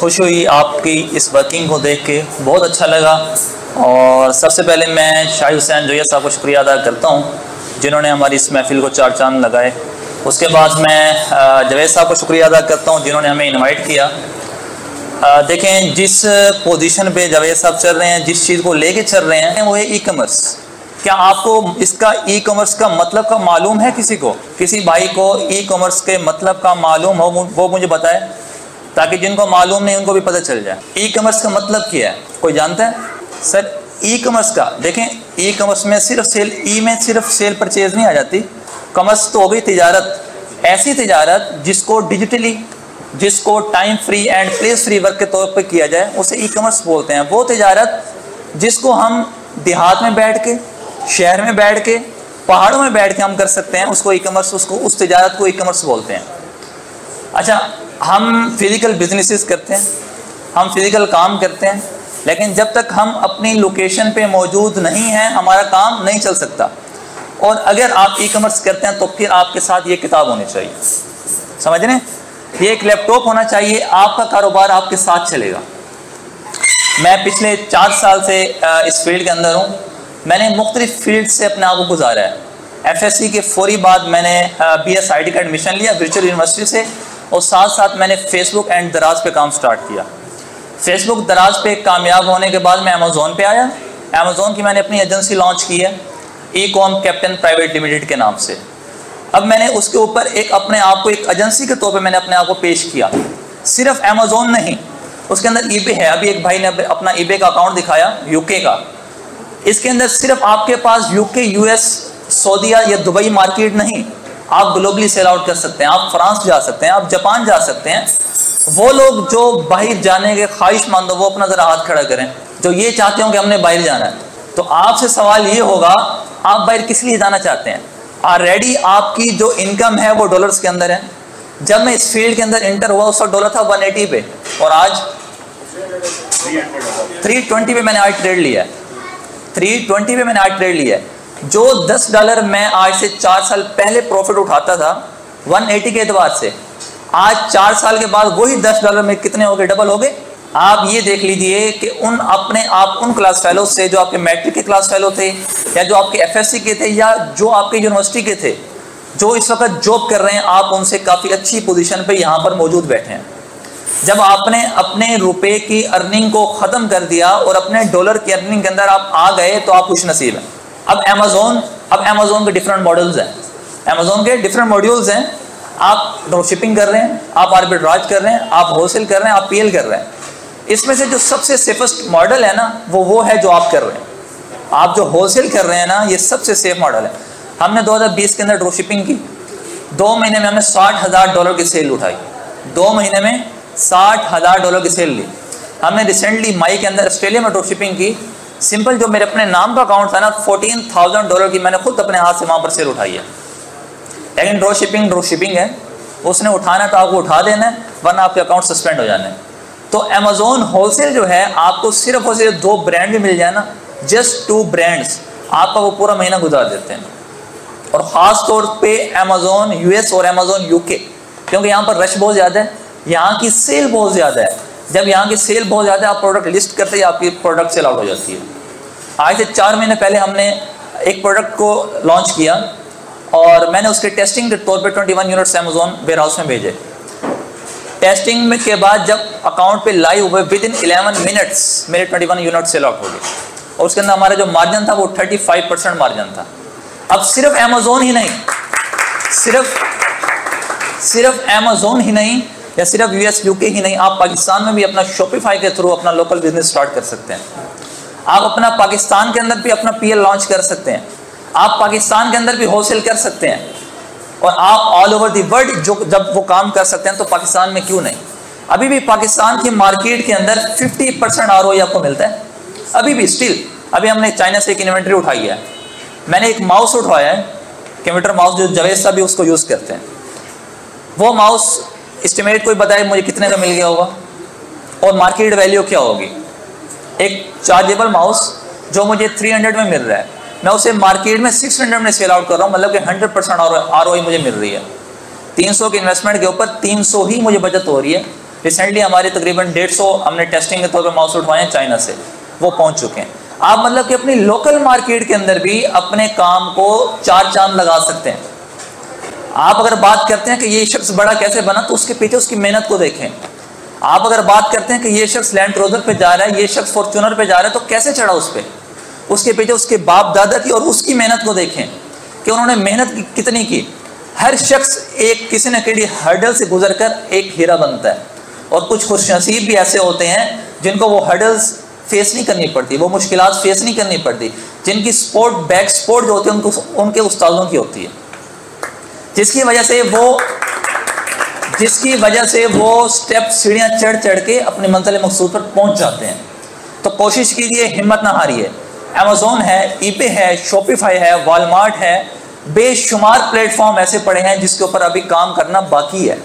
खुश हुई आपकी इस वर्किंग को देख के, बहुत अच्छा लगा। और सबसे पहले मैं शाहिद हुसैन जोया साहब को शुक्रिया अदा करता हूँ जिन्होंने हमारी इस महफिल को चार चांद लगाए। उसके बाद मैं जवेद साहब को शुक्रिया अदा करता हूँ जिन्होंने हमें इनवाइट किया। देखें, जिस पोजीशन पे जवेद साहब चल रहे हैं, जिस चीज़ को लेके चल रहे हैं, वो है ई कॉमर्स। क्या आपको इसका ई कॉमर्स का मतलब का मालूम है? किसी को, किसी भाई को ई कॉमर्स के मतलब का मालूम हो वो मुझे बताए, ताकि जिनको मालूम नहीं उनको भी पता चल जाए। ई कॉमर्स का मतलब क्या है? कोई जानता है? सर, ई कॉमर्स का देखें, ई कॉमर्स में सिर्फ सेल, ई में सिर्फ सेल परचेज नहीं आ जाती। कॉमर्स तो हो गई तिजारत, ऐसी तिजारत जिसको डिजिटली, जिसको time free and place free work के तौर पर किया जाए, उसे ई कॉमर्स बोलते हैं। वो तिजारत जिसको हम देहात में बैठ के, शहर में बैठ के, पहाड़ों में बैठ के हम कर सकते हैं, उसको ई कॉमर्स, उसको उस तिजारत को ई कॉमर्स बोलते हैं। अच्छा, हम फिज़िकल बिजनेसेस करते हैं, हम फिज़िकल काम करते हैं, लेकिन जब तक हम अपनी लोकेशन पे मौजूद नहीं हैं हमारा काम नहीं चल सकता। और अगर आप ई कॉमर्स करते हैं तो फिर आपके साथ ये किताब होनी चाहिए, समझ रहे हैं? ये एक लैपटॉप होना चाहिए, आपका कारोबार आपके साथ चलेगा। मैं पिछले 4 साल से इस फील्ड के अंदर हूँ। मैंने मुख्तलिफ फील्ड से अपने आप को गुजारा है। FSC के फौरी बाद मैंने BSIT का एडमिशन लिया वर्चुअल यूनिवर्सिटी से, और साथ साथ मैंने फेसबुक एंड दराज पे काम स्टार्ट किया। फेसबुक दराज पे कामयाब होने के बाद मैं अमेज़ोन पे आया। अमेज़ोन की मैंने अपनी एजेंसी लॉन्च की है, ई-कॉम कैप्टन प्राइवेट लिमिटेड के नाम से। अब मैंने उसके ऊपर एक अपने आप को एक एजेंसी के तौर पे मैंने अपने आप को पेश किया। सिर्फ अमेज़ोन नहीं, उसके अंदर eBay है। अभी एक भाई ने अपना eBay का अकाउंट दिखाया UK का। इसके अंदर सिर्फ आपके पास UK, US, सऊदीया या दुबई मार्केट नहीं, आप ग्लोबली सेल आउट कर सकते हैं। आप फ्रांस जा सकते हैं, आप जापान जा सकते हैं। वो लोग जो बाहर जाने के ख्वाहिशमंद हो वो अपना ज़रा हाथ खड़ा करें, जो ये चाहते हो कि हमने बाहर जाना है। तो आपसे सवाल ये होगा, आप बाहर किस लिए जाना चाहते हैं? ऑलरेडी आपकी जो इनकम है वो डॉलर्स के अंदर है। जब मैं इस फील्ड के अंदर इंटर हुआ उस वक्त डॉलर था 180 पे, और आज 320 पे मैंने आज ट्रेड लिया है। 320 पे मैंने आज ट्रेड लिया है। जो $10 मैं आज से 4 साल पहले प्रॉफिट उठाता था 180 के एतबार से, आज 4 साल के बाद वही $10 में कितने हो गए? डबल हो गए। आप ये देख लीजिए कि उन क्लास फेलो से जो आपके मैट्रिक के क्लास फेलो थे, या जो आपके FSC के थे, या जो आपके यूनिवर्सिटी के थे, जो इस वक्त जॉब कर रहे हैं, आप उनसे काफ़ी अच्छी पोजीशन पे यहाँ पर मौजूद बैठे हैं। जब आपने अपने रुपए की अर्निंग को ख़त्म कर दिया और अपने डॉलर की अर्निंग के अंदर आप आ गए तो आप खुश नसीब हैं। अब अमेज़ोन के डिफरेंट मॉडल्स हैं, अमेज़ोन के डिफरेंट मॉड्यूल्स हैं। आप ड्रॉप शिपिंग कर रहे हैं, आप आर्बिट्राज कर रहे हैं, आप होलसेल कर रहे हैं, आप PL कर रहे हैं। इसमें से जो सबसे सेफेस्ट मॉडल है ना, वो है जो आप कर रहे हैं। आप जो होलसेल कर रहे हैं ना, ये सबसे सेफ मॉडल है। हमने 2020 के अंदर ड्रॉप शिपिंग की, 2 महीने में हमने $60,000 की सेल उठाई। 2 महीने में $60,000 की सेल ली। हमने रिसेंटली मई के अंदर ऑस्ट्रेलिया में ड्रॉप शिपिंग की। सिंपल जो मेरे अपने नाम का अकाउंट था ना, $14,000 की मैंने खुद अपने हाथ से वहाँ पर सेल उठाई है। लेकिन ड्रॉप शिपिंग है, उसने उठाना तो आपको उठा देना है, वरना आपके अकाउंट सस्पेंड हो जाने हैं। तो अमेज़ोन होलसेल जो है, आपको सिर्फ और सिर्फ 2 ब्रांड भी मिल जाए ना, जस्ट 2 ब्रांड्स, आपका वो पूरा महीना गुजार देते हैं। और ख़ास तौर पे अमेज़ोन US और अमेज़ोन UK, क्योंकि यहाँ पर रश बहुत ज़्यादा है, यहाँ की सेल बहुत ज़्यादा है। जब यहाँ की सेल बहुत ज़्यादा है, आप प्रोडक्ट लिस्ट करते ही आपकी प्रोडक्ट सेल आउट हो जाती है। आज से 4 महीने पहले हमने एक प्रोडक्ट को लॉन्च किया और मैंने उसके टेस्टिंग के तौर पे 21 यूनिट्स अमेज़ोन वेयर हाउस में भेजे। टेस्टिंग में के बाद जब अकाउंट पे लाइव हुए, विद इन 11 मिनट्स मेरे 21 यूनिट सेल आउट हो गए। और उसके अंदर हमारा जो मार्जिन था वो 35% मार्जिन था। अब सिर्फ अमेज़ोन ही नहीं, सिर्फ अमेज़ोन ही नहीं, या सिर्फ US UK ही नहीं, आप पाकिस्तान में भी अपना शॉपिफाई के थ्रू अपना लोकल बिजनेस स्टार्ट कर सकते हैं। आप अपना पाकिस्तान के अंदर भी अपना PL लॉन्च कर सकते हैं। आप पाकिस्तान के अंदर भी होलसेल कर सकते हैं और आप ऑल ओवर दी वर्ल्ड जो जब वो काम कर सकते हैं तो पाकिस्तान में क्यों नहीं? अभी भी पाकिस्तान की मार्केट के अंदर 50% ROI आपको मिलता है अभी भी स्टिल। अभी हमने चाइना से एक इन्वेंट्री उठाई है, मैंने एक माउस उठवाया है, कंप्यूटर माउस, जो जावेद साहब भी उसको यूज़ करते हैं। वो माउस एस्टिमेट कोई बताए मुझे कितने का मिल गया होगा और मार्केट वैल्यू क्या होगी? एक चार्जेबल माउस जो मुझे 300 में मिल रहा है, मैं उसे मार्केट में 600 में सेल आउट कर रहा हूँ, मतलब कि 100% ROI मुझे मिल रही है। 300 के इन्वेस्टमेंट के ऊपर 300 ही मुझे बचत हो रही है। रिसेंटली हमारे तकरीबन 150 हमने टेस्टिंग के तौर पर माउस उठवाए हैं चाइना से, वो पहुँच चुके हैं। आप मतलब कि अपनी लोकल मार्केट के अंदर भी अपने काम को 4 चांद लगा सकते हैं। आप अगर बात करते हैं कि ये शख्स बड़ा कैसे बना, तो उसके पीछे उसकी मेहनत को देखें। आप अगर बात करते हैं कि ये शख्स लैंड क्रूजर पे जा रहा है, ये शख्स फॉर्च्यूनर पे जा रहा है, तो कैसे चढ़ा उस पर? उसके पीछे उसके बाप दादा की और उसकी मेहनत को देखें कि उन्होंने मेहनत कितनी की। हर शख्स एक किसी न किसी हर्डल से गुजर कर एक हीरा बनता है, और कुछ खुशनसीब भी ऐसे होते हैं जिनको वो हर्डल्स फेस नहीं करनी पड़ती, वो मुश्किलात फेस नहीं करनी पड़ती, जिनकी सपोर्ट बैक सपोर्ट जो होती है उनको उनके उस्तादों की होती है, जिसकी वजह से वो स्टेप सीढ़ियाँ चढ़ चढ़ के अपनी मंजिल मकसूद पर पहुंच जाते हैं। तो कोशिश कीजिए, हिम्मत ना हारिए। अमेज़ॉन है, ईबे है, शॉपिफाई है, वॉलमार्ट है, बेशुमार प्लेटफॉर्म ऐसे पड़े हैं जिसके ऊपर अभी काम करना बाकी है।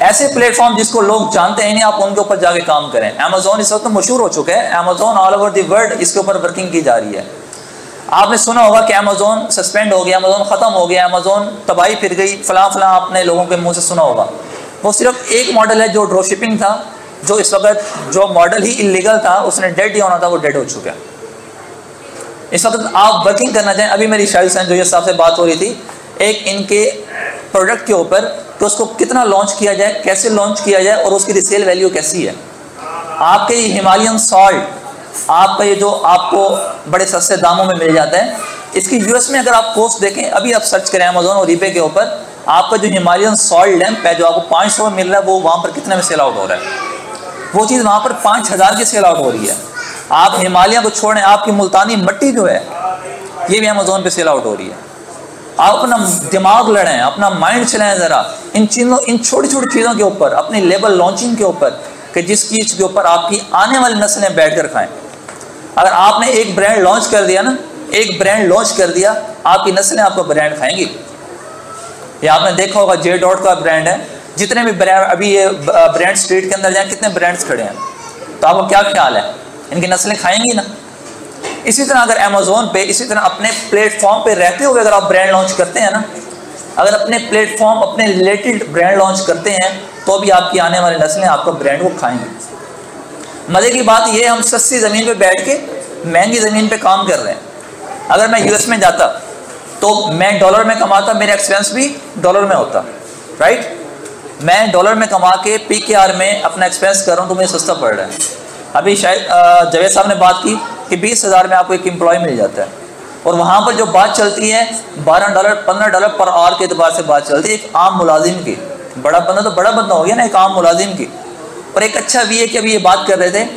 ऐसे प्लेटफॉर्म जिसको लोग जानते हैं नहीं, आप उनके ऊपर जाके काम करें। अमेज़ॉन इस वक्त तो मशहूर हो चुका है, Amazon all over the world इसके ऊपर वर्किंग की जा रही है। आपने सुना होगा कि अमेज़ॉन सस्पेंड हो गया, अमेज़ॉन ख़त्म हो गया, अमेज़ॉन तबाही फिर गई, फलां आपने लोगों के मुंह से सुना होगा। वो सिर्फ एक मॉडल है जो ड्रॉप शिपिंग था, जो इस वक्त जो मॉडल ही इलीगल था, उसने डेड ही होना था, वो डेड हो चुका है। इस वक्त आप वर्किंग करना चाहें, अभी मेरी शाहिद हुसैन जोया साहब से बात हो रही थी एक इनके प्रोडक्ट के ऊपर कि उसको कितना लॉन्च किया जाए, कैसे लॉन्च किया जाए और उसकी रिसेल वैल्यू कैसी है। आपके ये हिमालयन सॉल्ट, आपका ये जो आपको बड़े सस्ते दामों में मिल जाता है, इसकी यूएस में अगर आप कॉस्ट देखें, अभी आप सर्च करें अमेज़ॉन और ईबे के ऊपर, आपका जो हिमालयन सॉल्ट लैंप है जो आपको 500 में मिल रहा है, वो वहाँ पर कितने में सेल आउट हो रहा है? वो चीज़ वहाँ पर 5000 की सेल आउट हो रही है। आप हिमालय को छोड़ें, आपकी मुल्तानी मिट्टी जो है ये भी अमेज़ॉन पे सेल आउट हो रही है। आप अपना दिमाग लड़ें, अपना माइंड चलाएं ज़रा इन छोटी छोटी चीज़ों के ऊपर, अपनी लेबल लॉन्चिंग के ऊपर, कि जिस चीज़ के ऊपर आपकी आने वाली नस्लें बैठ कर खाएँ। अगर आपने एक ब्रांड लॉन्च कर दिया ना, एक ब्रांड लॉन्च कर दिया, आपकी नस्लें आपका ब्रांड खाएंगी। या आपने देखा होगा जे डॉट का ब्रांड है, जितने भी ब्रांड अभी ये ब्रांड स्ट्रीट के अंदर जाए, कितने ब्रांड्स खड़े हैं, तो आपको क्या ख्याल है, इनकी नस्लें खाएंगी ना? इसी तरह अगर अमेज़ॉन पे, इसी तरह अपने प्लेटफॉर्म पे रहते हुए अगर आप ब्रांड लॉन्च करते हैं ना, अगर अपने प्लेटफॉर्म अपने रिलेटेड ब्रांड लॉन्च करते हैं, तो भी आपकी आने वाली नस्लें आपका ब्रांड को खाएंगी। मज़े की बात ये, हम सस्ती ज़मीन पे बैठ के महंगी ज़मीन पे काम कर रहे हैं। अगर मैं यूएस में जाता तो मैं डॉलर में कमाता, मेरा एक्सपेंस भी डॉलर में होता, राइट? मैं डॉलर में कमा के PKR में अपना एक्सपेंस कर रहा हूँ तो मुझे सस्ता पड़ रहा है। अभी शायद जावेद साहब ने बात की कि 20,000 में आपको एक एम्प्लॉय मिल जाता है, और वहाँ पर जो बात चलती है $12 $15 पर आवर के अतबार से बात चलती है एक आम मुलाजिम की। बड़ा बंदा तो बड़ा बंदा हो गया ना, एक आम मुलाजिम की। और एक अच्छा भी है कि अभी ये बात कर रहे थे,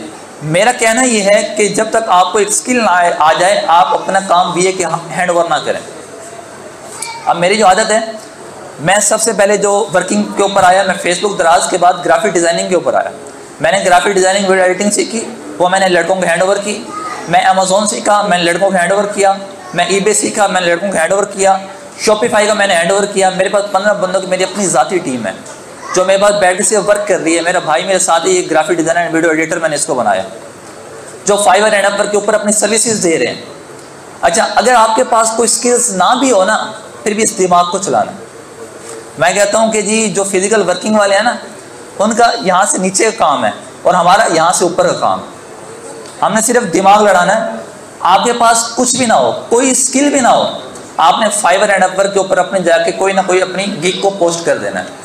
मेरा कहना ये है कि जब तक आपको एक स्किल ना आ जाए, आप अपना काम BA के हैंड ओवर ना करें। अब मेरी जो आदत है, मैं सबसे पहले जो वर्किंग के ऊपर आया, मैं फेसबुक दराज के बाद ग्राफिक डिज़ाइनिंग के ऊपर आया। मैंने ग्राफिक डिज़ाइनिंग वीडियो एडिटिंग सीखी, वो मैंने लड़कों को हैंड ओवर की। मैं अमेज़ॉन सीखा, मैंने लड़कों को हैंड ओवर किया। मैं ईबे सीखा, मैंने लड़कों को हैंड ओवर किया। शॉपिफाई का मैंने हैंड ओवर किया। मेरे पास 15 बंदों की मेरी अपनी ज़ाती टीम है जो मेरे पास बैठ से वर्क कर रही है। मेरा भाई मेरे साथ ही graphic designer and video editor, मैंने इसको बनाया, जो फाइवर एंड अपवर के ऊपर अपनी सर्विसेज दे रहे हैं। अच्छा, अगर आपके पास कोई स्किल्स ना भी हो ना, फिर भी इस दिमाग को चलाना। मैं कहता हूँ कि जी जो फिजिकल वर्किंग वाले हैं ना, उनका यहाँ से नीचे का काम है और हमारा यहाँ से ऊपर का काम। हमने सिर्फ दिमाग लड़ाना है। आपके पास कुछ भी ना हो, कोई स्किल भी ना हो, आपने फाइवर एंड अपवर के ऊपर अपने जाके कोई ना कोई अपनी गिग को पोस्ट कर देना है।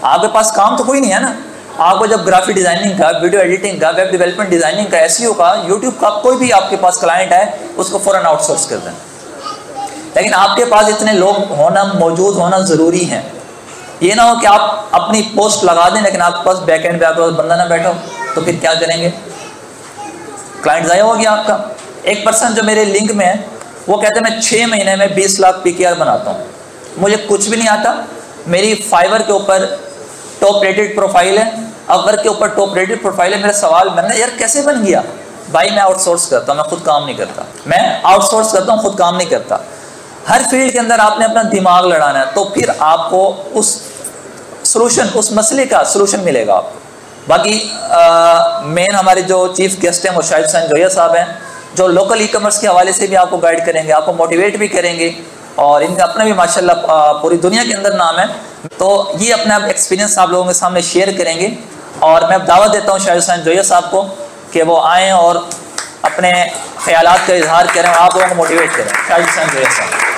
आपके पास काम तो कोई नहीं है ना। आपको जब ग्राफिक डिज़ाइनिंग का, वीडियो एडिटिंग का, वेब डेवलपमेंट डिज़ाइनिंग का, SEO का, यूट्यूब का, कोई भी आपके पास क्लाइंट है, उसको फ़ौरन आउटसोर्स कर दें। लेकिन आपके पास इतने लोग होना, मौजूद होना ज़रूरी है। ये ना हो कि आप अपनी पोस्ट लगा दें लेकिन आपके पास बैक एंड पे आपके पास बंदा ना बैठा हो, तो फिर क्या करेंगे? क्लाइंट ज़ाया हो गया आपका। एक पर्सन जो मेरे लिंक में है, वो कहते हैं मैं 6 महीने में 20 लाख PKR बनाता हूँ। मुझे कुछ भी नहीं आता, मेरी फाइवर के ऊपर टॉप रेटेड प्रोफाइल है, अपवर्क के ऊपर टॉप रेटेड प्रोफाइल है। मेरा सवाल बनना यार कैसे बन गया? भाई मैं आउटसोर्स करता हूँ, मैं खुद काम नहीं करता। मैं आउटसोर्स करता हूँ, खुद काम नहीं करता। हर फील्ड के अंदर आपने अपना दिमाग लड़ाना है, तो फिर आपको उस सोल्यूशन, उस मसले का सोल्यूशन मिलेगा आपको। बाकी मेन हमारे जो चीफ गेस्ट हैं वो शाहिद हुसैन जोया साहब हैं, जो लोकल ई-कॉमर्स के हवाले से भी आपको गाइड करेंगे, आपको मोटिवेट भी करेंगे, और इनका अपना भी माशाल्लाह पूरी दुनिया के अंदर नाम है। तो ये अपना एक्सपीरियंस आप लोगों के सामने शेयर करेंगे, और मैं दावत देता हूँ शाहिद हुसैन जोया साहब को कि वो आएँ और अपने ख्यालात का इजहार करें और आप लोगों को मोटिवेट करें। शाहिद हुसैन जोया साहब।